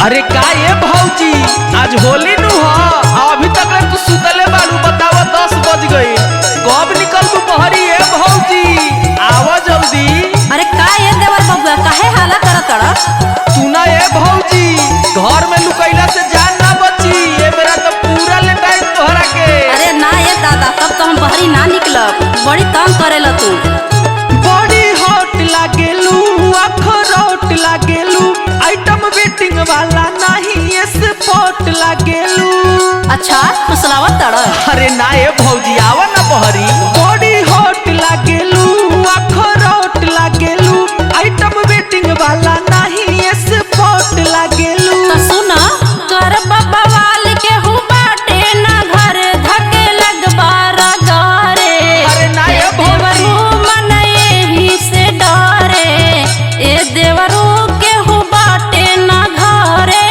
अरे का ये भौजी आज होली नु ह अभी तक तू सुतले बाड़ू बताव 10 बज गई कब निकलबू बहरी ए भौजी आवा जल्दी। अरे का ये देवर बबुआ काहे हाला करत तड़ा? सुना ए भौजी घर में लुकैला से जान ना बची ए बेरा तो पूरा लेटाई तोहरा के। अरे ना ये दादा तब तो हम बहरी ना निकलब बड़ी तंग करेला तू। बड़ी हॉट लागेलू अखरोट लागेलू आइटम वेटिंग वाला नहीं स्पॉट लागेलू। अच्छा फुसलावत तड़ा? अरे ना ए भौजी आवा ना बहरी बड़ी हॉट लागेलू अखरोट लागेलू आइटम वेटिंग वाला नहीं स्पॉट लागेलू। तो सुना कर बाबा वाल के हु बाटे ना घर धके लगबारा गारे। अरे ना ए भौजी देवरू मन एही से डरे ए देवरू के हु बाटे ना घरे।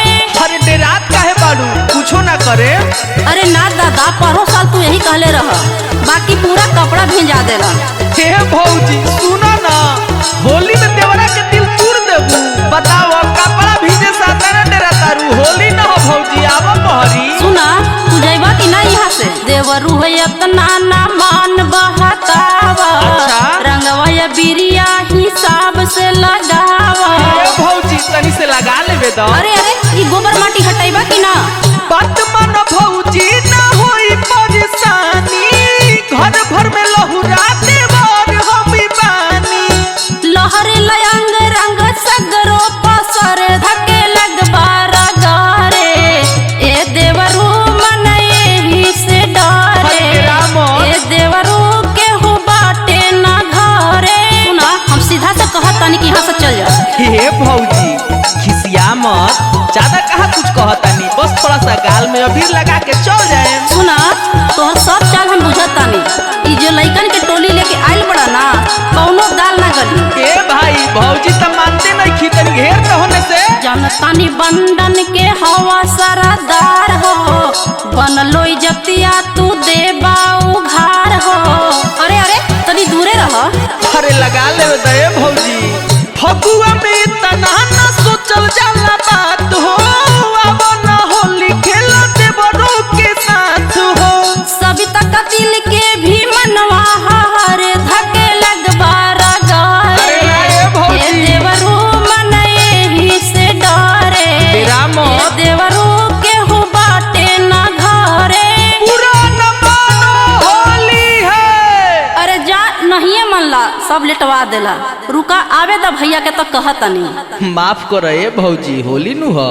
अरे डेरात काहे बाड़ू कुछो ना करे। अरे ना दादा परो साल तू यही कहले रह बाकी पूरा कपड़ा भिंजा देला। हे भौजी सुना ना होली में देवरा के दिल तोड़ देबू बताओ कपड़ा भीजे साता ना डेरा तारू होली ना हो भौजी आवा बहरी। सुना तू जाइबा कि ना यहाँ से? देवरू है इतना ना मान बहतावा अच्छा? रंगवा या बिरिया हिसाब से लगावा। ए भौजी तनी से लगा लेबे दो। अरे अरे ये गोबर माटी हटाइबा कि ना? बात मन भौजी ना होई परेशानी घर भर में लहुरा देवर हमी बानी। लहरे लयंग रंग सगरो पसर धके लगबारा गारे ए देवरू मन एही से डरे अरे रामो। ए देवरू के हु बाटे ना घरे। सुना हम सीधा से कहत तानी कि यहाँ से चल जा। हे भौजी खिसिया मत ज्यादा कहा कुछ कहतानी बस थोड़ा सा गाल में अबीर लगा के चल जाए। सुना तोहर सब चाल हम बुझत तानी ई जो लइकन के टोली लेके आइल बड़ा ना कौनो दाल ना गली। ए भाई भौजी तो मानते नहीं खीतन घेर तो होने से जनतानी बंधन के हवा सरदार हो बनलो इज्जतिया तू देबा उघार हो। अरे अरे तनी दूरे रह। अरे लगा ले दे भौजी फगुआ में तना ना सोचल जाला बात हो अब ना होली खेला देवरो के साथ हो। सभी तक दिल के भी मनवा हर धके लगबारा गारे अरे ना ए भौजी। ए देवरू मन एही से डरे तेरा मौत। ए देवरू के हु बाटे ना घरे। पूरा न मानो होली है। अरे जा नहीं मनला सब लेटवा देला रुका आवे द भैया के तो कहतनी। माफ करो ए भौजी होली नु हो।